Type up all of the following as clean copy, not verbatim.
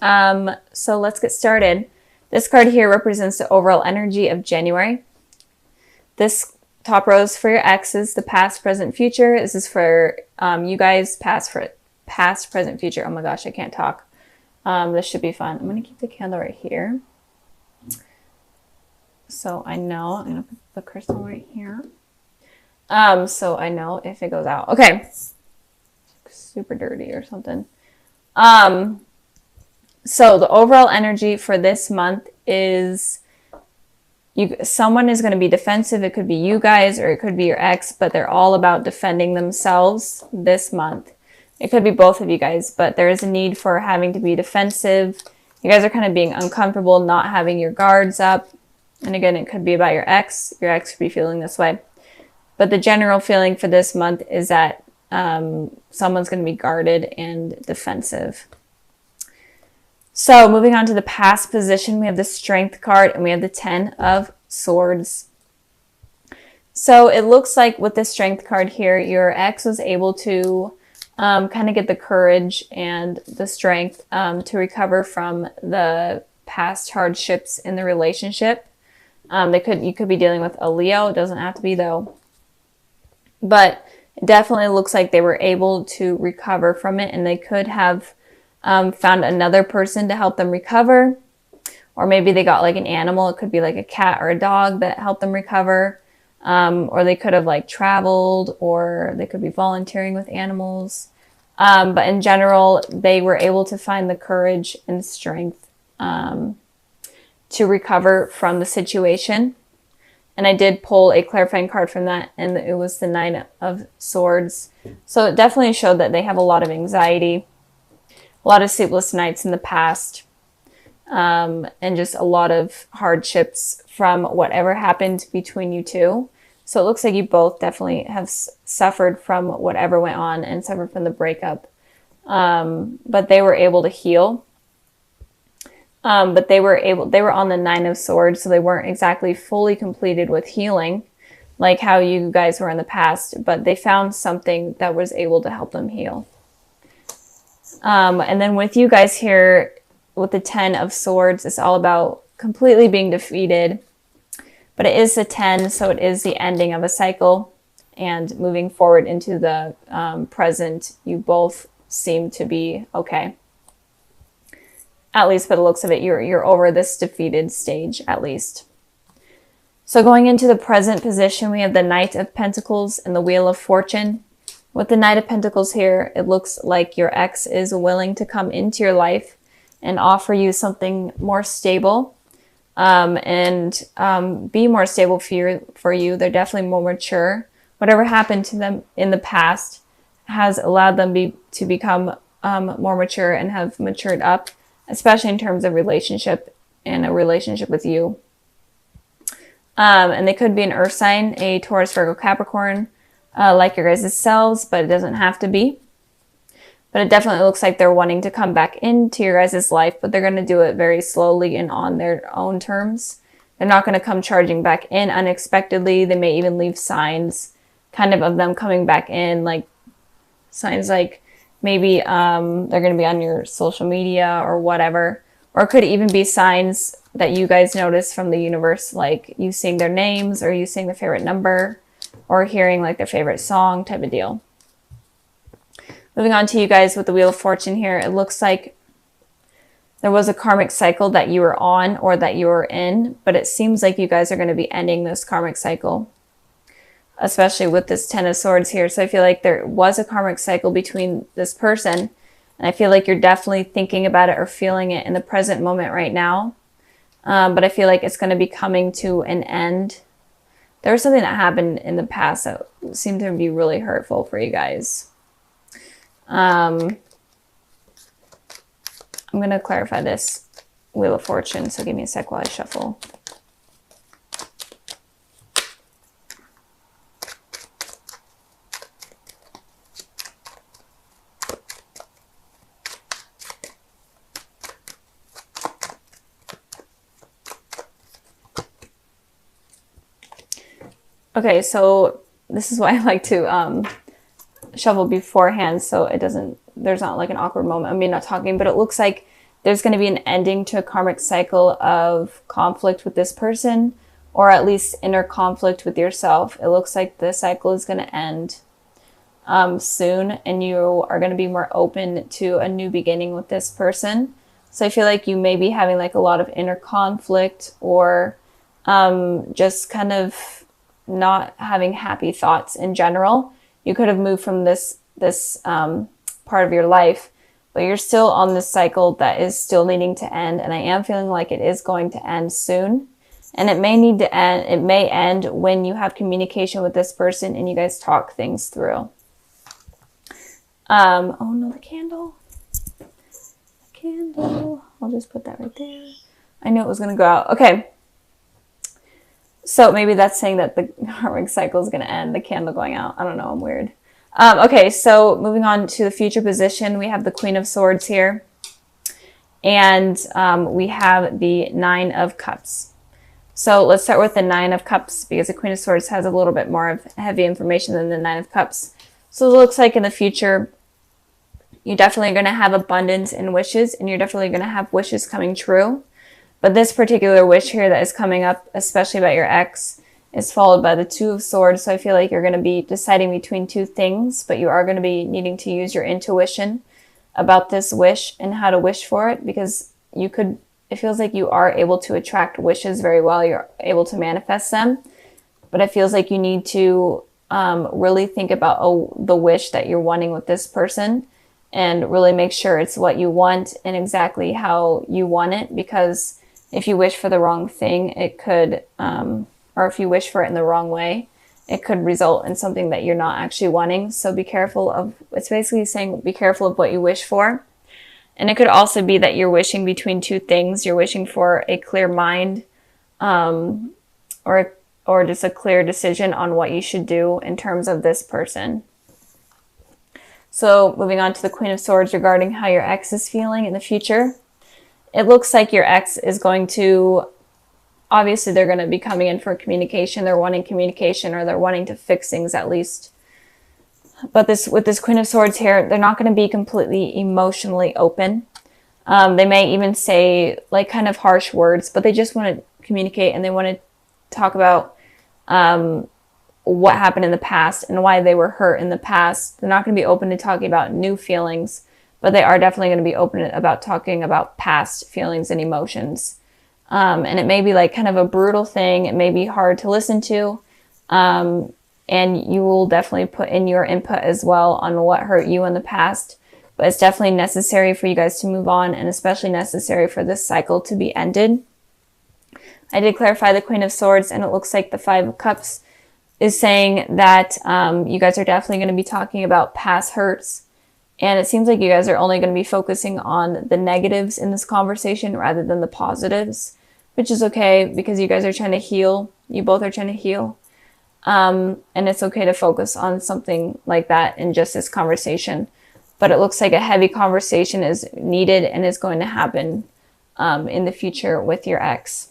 So let's get started. This card here represents the overall energy of January. This top row is for your exes, the past, present, future. This is for you guys, past, present, future. Oh my gosh, I can't talk. This should be fun. I'm going to keep the candle right here. So I know, I'm going to put the crystal right here. So I know if it goes out. Okay. Super dirty or something. So the overall energy for this month is someone is going to be defensive. It could be you guys or it could be your ex, but they're all about defending themselves this month. It could be both of you guys, but there is a need for having to be defensive. You guys are kind of being uncomfortable, not having your guards up. And again, it could be about your ex. Your ex could be feeling this way. But the general feeling for this month is that someone's going to be guarded and defensive. So moving on to the past position, we have the Strength card and we have the 10 of Swords. So it looks like with the Strength card here, your ex was able to kind of get the courage and the strength to recover from the past hardships in the relationship. You could be dealing with a Leo. It doesn't have to be though. But it definitely looks like they were able to recover from it, and they could have found another person to help them recover. Or maybe they got like an animal. It could be like a cat or a dog that helped them recover. Or they could have like traveled, or they could be volunteering with animals. But in general, they were able to find the courage and strength to recover from the situation. And I did pull a clarifying card from that, and it was the 9 of Swords. So it definitely showed that they have a lot of anxiety, a lot of sleepless nights in the past, and just a lot of hardships from whatever happened between you two. So it looks like you both definitely have suffered from whatever went on and suffered from the breakup. But they were able to heal. But they were on the 9 of Swords, so they weren't exactly fully completed with healing like how you guys were in the past, but they found something that was able to help them heal. And then with you guys here, with the 10 of Swords, it's all about completely being defeated, but it is a 10, so it is the ending of a cycle, and moving forward into the present, you both seem to be okay. At least by the looks of it, you're over this defeated stage, at least. So going into the present position, we have the Knight of Pentacles and the Wheel of Fortune. With the Knight of Pentacles here, it looks like your ex is willing to come into your life and offer you something more stable, and be more stable for you. They're definitely more mature. Whatever happened to them in the past has allowed them to become more mature and have matured up, especially in terms of relationship and a relationship with you. And they could be an earth sign, a Taurus, Virgo, Capricorn, like your guys' selves, but it doesn't have to be. But it definitely looks like they're wanting to come back into your guys' life, but they're going to do it very slowly and on their own terms. They're not going to come charging back in unexpectedly. They may even leave signs kind of them coming back in, like signs like maybe they're going to be on your social media or whatever. Or it could even be signs that you guys notice from the universe, like you seeing their names or you seeing their favorite number or hearing like their favorite song type of deal. Moving on to you guys with the Wheel of Fortune here, it looks like there was a karmic cycle that you were on or that you were in, but it seems like you guys are going to be ending this karmic cycle, especially with this 10 of Swords here. So I feel like there was a karmic cycle between this person, and I feel like you're definitely thinking about it or feeling it in the present moment right now. But I feel like it's going to be coming to an end. There was something that happened in the past that seemed to be really hurtful for you guys. I'm going to clarify this Wheel of Fortune, so give me a sec while I shuffle. Okay, so this is why I like to shuffle beforehand, so it doesn't, there's not like an awkward moment of me not talking, but it looks like there's going to be an ending to a karmic cycle of conflict with this person, or at least inner conflict with yourself. It looks like the cycle is going to end soon, and you are going to be more open to a new beginning with this person. So I feel like you may be having like a lot of inner conflict, or just kind of not having happy thoughts in general. You could have moved from this part of your life, but you're still on this cycle that is still needing to end. And I am feeling like it is going to end soon. And it may need to end. It may end when you have communication with this person and you guys talk things through. Oh no, the candle. The candle. I'll just put that right there. I knew it was going to go out. Okay. So maybe that's saying that the karmic cycle is going to end, the candle going out. I don't know. I'm weird. Okay, so moving on to the future position, we have the Queen of Swords here. And we have the Nine of Cups. So let's start with the Nine of Cups, because the Queen of Swords has a little bit more of heavy information than the Nine of Cups. So it looks like in the future, you're definitely going to have abundance in wishes, and you're definitely going to have wishes coming true. But this particular wish here that is coming up, especially about your ex, is followed by the Two of Swords. So I feel like you're going to be deciding between two things, but you are going to be needing to use your intuition about this wish and how to wish for it, because it feels like you are able to attract wishes very well. You're able to manifest them, but it feels like you need to really think about the wish that you're wanting with this person, and really make sure it's what you want and exactly how you want it, because if you wish for the wrong thing, it could, or if you wish for it in the wrong way, it could result in something that you're not actually wanting. So be careful of, it's basically saying be careful of what you wish for. And it could also be that you're wishing between two things. You're wishing for a clear mind, or just a clear decision on what you should do in terms of this person. So moving on to the Queen of Swords regarding how your ex is feeling in the future. It looks like your ex is going to, obviously they're going to be coming in for communication. They're wanting communication, or they're wanting to fix things at least. But with this Queen of Swords here, they're not going to be completely emotionally open. They may even say like kind of harsh words, but they just want to communicate, and they want to talk about what happened in the past and why they were hurt in the past. They're not going to be open to talking about new feelings, but they are definitely going to be open about talking about past feelings and emotions. And it may be like kind of a brutal thing. It may be hard to listen to. And you will definitely put in your input as well on what hurt you in the past. But it's definitely necessary for you guys to move on, and especially necessary for this cycle to be ended. I did clarify the Queen of Swords, and it looks like the Five of Cups is saying that you guys are definitely going to be talking about past hurts. And it seems like you guys are only going to be focusing on the negatives in this conversation rather than the positives, which is okay, because you guys are trying to heal. You both are trying to heal. And it's okay to focus on something like that in just this conversation. But it looks like a heavy conversation is needed and is going to happen in the future with your ex.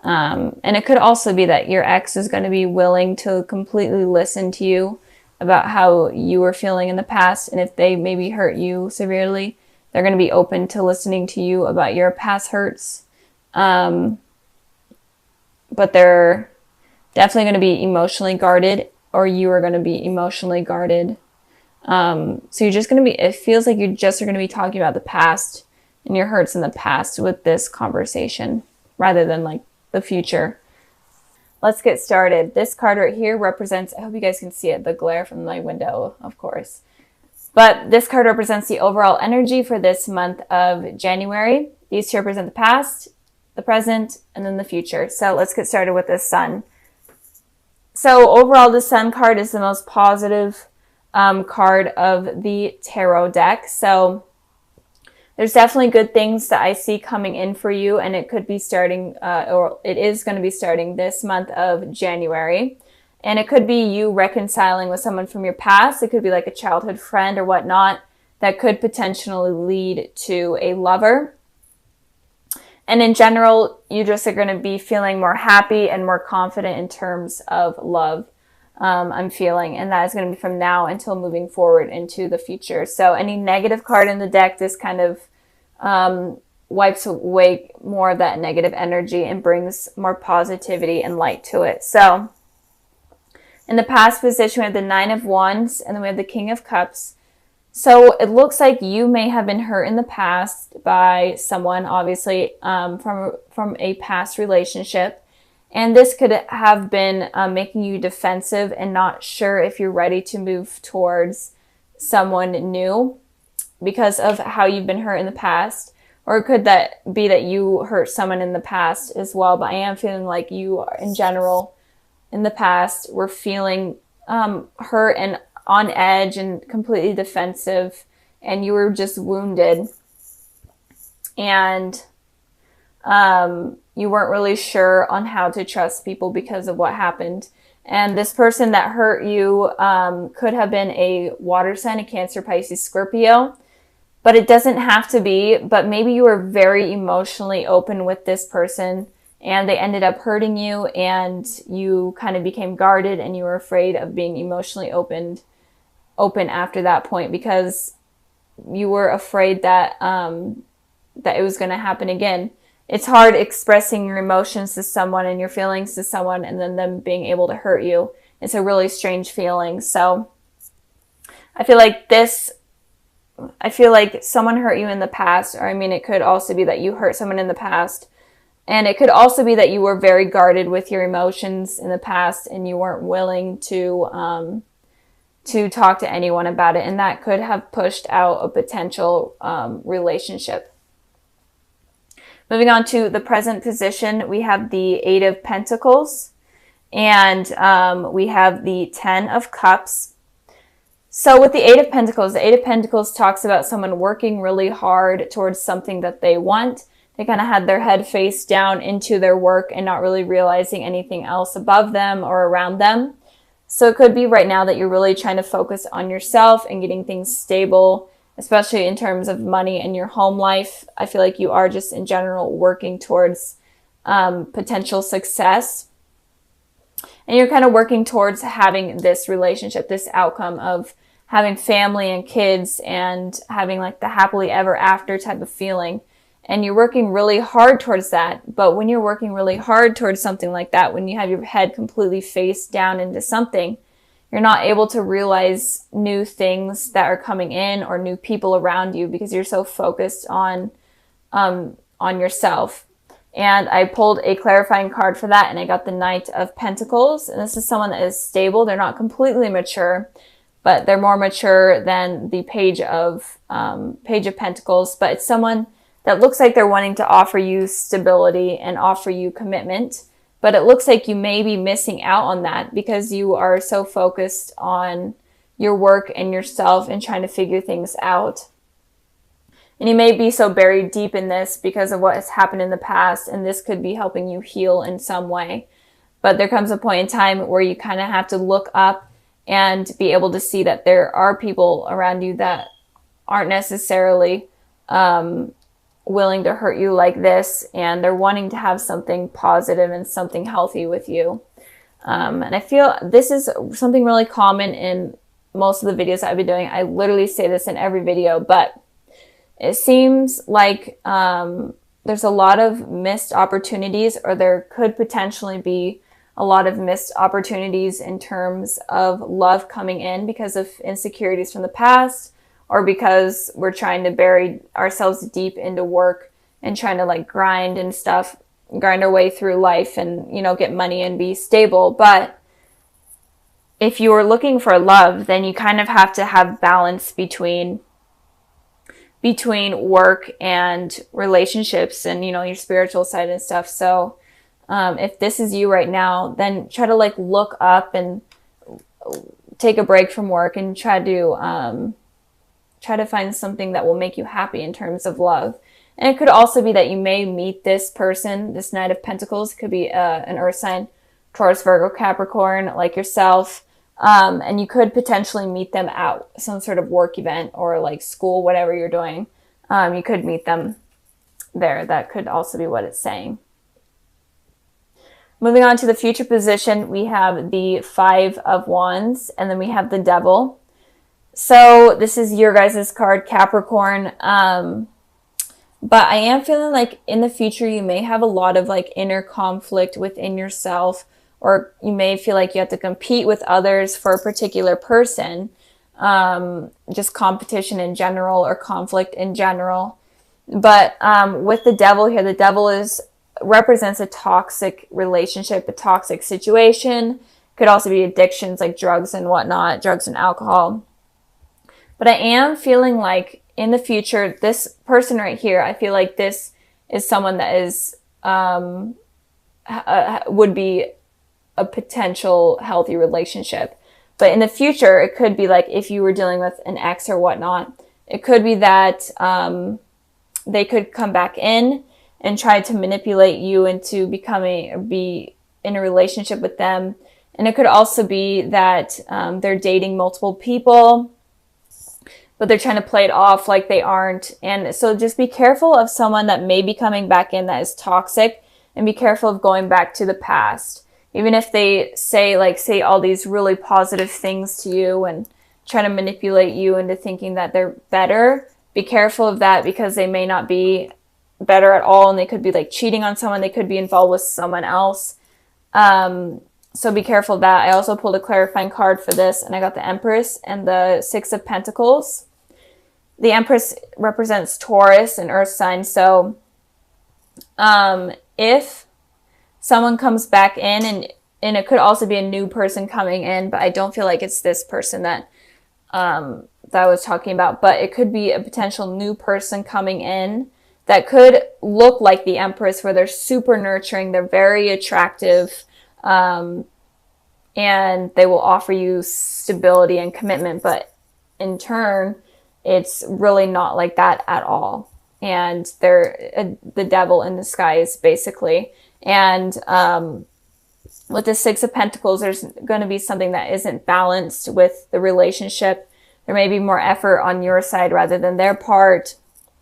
And it could also be that your ex is going to be willing to completely listen to you about how you were feeling in the past. And if they maybe hurt you severely, they're going to be open to listening to you about your past hurts. But they're definitely going to be emotionally guarded, or you are going to be emotionally guarded. So you're just going to be, it feels like you just are going to be talking about the past and your hurts in the past with this conversation, rather than like the future. Let's get started. This card right here represents, I hope you guys can see it, the glare from my window, of course. But this card represents the overall energy for this month of January. These two represent the past, the present, and then the future. So let's get started with the Sun. So overall, the Sun card is the most positive card of the tarot deck. So there's definitely good things that I see coming in for you, and it could be starting, or it is going to be starting this month of January. And it could be you reconciling with someone from your past. It could be like a childhood friend or whatnot that could potentially lead to a lover. And in general, you just are going to be feeling more happy and more confident in terms of love. I'm feeling, and that is going to be from now until moving forward into the future. So any negative card in the deck, this kind of wipes away more of that negative energy and brings more positivity and light to it. So in the past position, we have the Nine of Wands, and then we have the King of Cups. So it looks like you may have been hurt in the past by someone, obviously, from a past relationship. And this could have been making you defensive and not sure if you're ready to move towards someone new because of how you've been hurt in the past. Or could that be that you hurt someone in the past as well? But I am feeling like you, in general, in the past, were feeling hurt and on edge and completely defensive, and you were just wounded. And you weren't really sure on how to trust people because of what happened. And this person that hurt you could have been a water sign, a Cancer, Pisces, Scorpio. But it doesn't have to be. But maybe you were very emotionally open with this person, and they ended up hurting you, and you kind of became guarded, and you were afraid of being emotionally open after that point because you were afraid that that it was going to happen again. It's hard expressing your emotions to someone and your feelings to someone and then them being able to hurt you. It's a really strange feeling. So I feel like someone hurt you in the past, or I mean, it could also be that you hurt someone in the past. And it could also be that you were very guarded with your emotions in the past and you weren't willing to talk to anyone about it. And that could have pushed out a potential relationship. Moving on to the present position, we have the Eight of Pentacles and we have the Ten of Cups. So with the Eight of Pentacles talks about someone working really hard towards something that they want. They kind of had their head face down into their work and not really realizing anything else above them or around them. So it could be right now that you're really trying to focus on yourself and getting things stable, especially in terms of money and your home life. I feel like you are just in general working towards potential success. And you're kind of working towards having this relationship, this outcome of having family and kids and having like the happily ever after type of feeling. And you're working really hard towards that. But when you're working really hard towards something like that, when you have your head completely face down into something, you're not able to realize new things that are coming in or new people around you because you're so focused on yourself. And I pulled a clarifying card for that, and I got the Knight of Pentacles. And this is someone that is stable. They're not completely mature, but they're more mature than the Page of Pentacles. But it's someone that looks like they're wanting to offer you stability and offer you commitment. But it looks like you may be missing out on that because you are so focused on your work and yourself and trying to figure things out. And you may be so buried deep in this because of what has happened in the past, and this could be helping you heal in some way. But there comes a point in time where you kind of have to look up and be able to see that there are people around you that aren't necessarily willing to hurt you like this, and they're wanting to have something positive and something healthy with you. And I feel this is something really common in most of the videos I've been doing. I literally say this in every video, but it seems like there's a lot of missed opportunities, or there could potentially be a lot of missed opportunities in terms of love coming in because of insecurities from the past, or because we're trying to bury ourselves deep into work and trying to like grind and stuff, grind our way through life and, you know, get money and be stable. But if you are looking for love, then you kind of have to have balance between work and relationships and, you know, your spiritual side and stuff. So if this is you right now, then try to like look up and take a break from work and try to find something that will make you happy in terms of love. And it could also be that you may meet this person, this Knight of Pentacles. It could be an earth sign, Taurus, Virgo, Capricorn, like yourself. And you could potentially meet them at some sort of work event or like school, whatever you're doing. You could meet them there. That could also be what it's saying. Moving on to the future position, we have the Five of Wands, and then we have the Devil. So this is your guys' card, Capricorn. But I am feeling like in the future, you may have a lot of like inner conflict within yourself, or you may feel like you have to compete with others for a particular person. Just competition in general or conflict in general. But with the devil here, the devil represents a toxic relationship, a toxic situation. Could also be addictions like drugs and whatnot, drugs and alcohol. But I am feeling like in the future, this person right here, I feel like this is someone that is would be a potential healthy relationship. But in the future, it could be like if you were dealing with an ex or whatnot, it could be that they could come back in and try to manipulate you into becoming or be in a relationship with them. And it could also be that they're dating multiple people, but they're trying to play it off like they aren't. And so just be careful of someone that may be coming back in that is toxic, and be careful of going back to the past. Even if they say all these really positive things to you and try to manipulate you into thinking that they're better, be careful of that, because they may not be better at all, and they could be like cheating on someone. They could be involved with someone else. So be careful of that. I also pulled a clarifying card for this, and I got the Empress and the Six of Pentacles. The Empress represents Taurus and Earth sign. So if someone comes back in, and it could also be a new person coming in, but I don't feel like it's this person that I was talking about, but it could be a potential new person coming in that could look like the Empress, where they're super nurturing, they're very attractive, and they will offer you stability and commitment, but in turn, it's really not like that at all. And they're the devil in disguise, basically. And with the Six of Pentacles, there's going to be something that isn't balanced with the relationship. There may be more effort on your side rather than their part,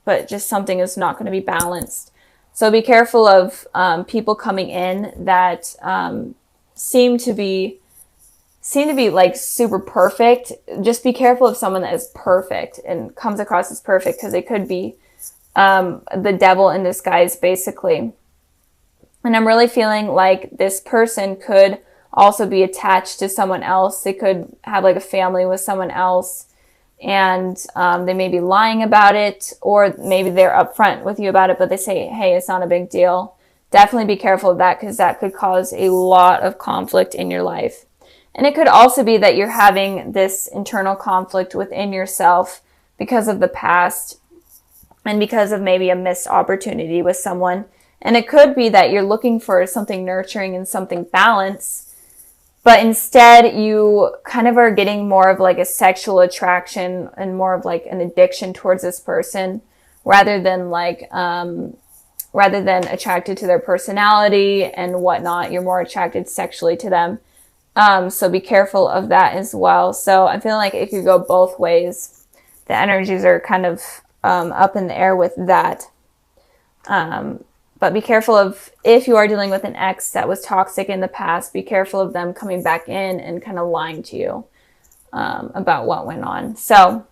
but just something is not going to be balanced. So be careful of people coming in that seem to be like super perfect. Just be careful of someone that is perfect and comes across as perfect, because it could be the devil in disguise, basically. And I'm really feeling like this person could also be attached to someone else. They could have like a family with someone else, and they may be lying about it, or maybe they're upfront with you about it, but they say, hey, it's not a big deal. Definitely be careful of that, because that could cause a lot of conflict in your life. And it could also be that you're having this internal conflict within yourself because of the past and because of maybe a missed opportunity with someone. And it could be that you're looking for something nurturing and something balanced, but instead you kind of are getting more of like a sexual attraction and more of like an addiction towards this person, rather than attracted to their personality and whatnot. You're more attracted sexually to them. So be careful of that as well. So I'm feeling like it could go both ways. The energies are kind of up in the air with that. But be careful of, if you are dealing with an ex that was toxic in the past, be careful of them coming back in and kind of lying to you about what went on. So,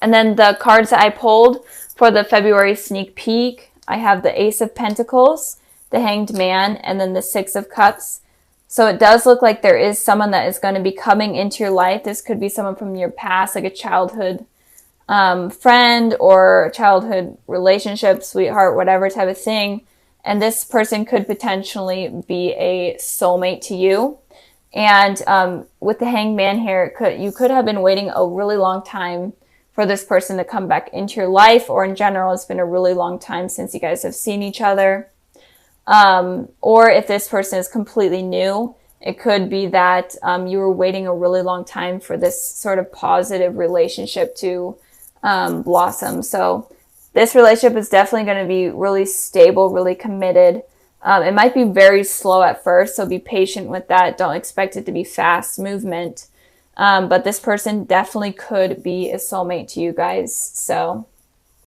and then the cards that I pulled for the February sneak peek, I have the Ace of Pentacles, the Hanged Man, and then the Six of Cups. So it does look like there is someone that is going to be coming into your life. This could be someone from your past, like a childhood friend or childhood relationship, sweetheart, whatever type of thing. And this person could potentially be a soulmate to you. And with the Hanged Man here, you could have been waiting a really long time for this person to come back into your life, or in general, it's been a really long time since you guys have seen each other. Or if this person is completely new, it could be that you were waiting a really long time for this sort of positive relationship to blossom. So this relationship is definitely going to be really stable, really committed. It might be very slow at first, so be patient with that. Don't expect it to be fast movement. But this person definitely could be a soulmate to you guys. So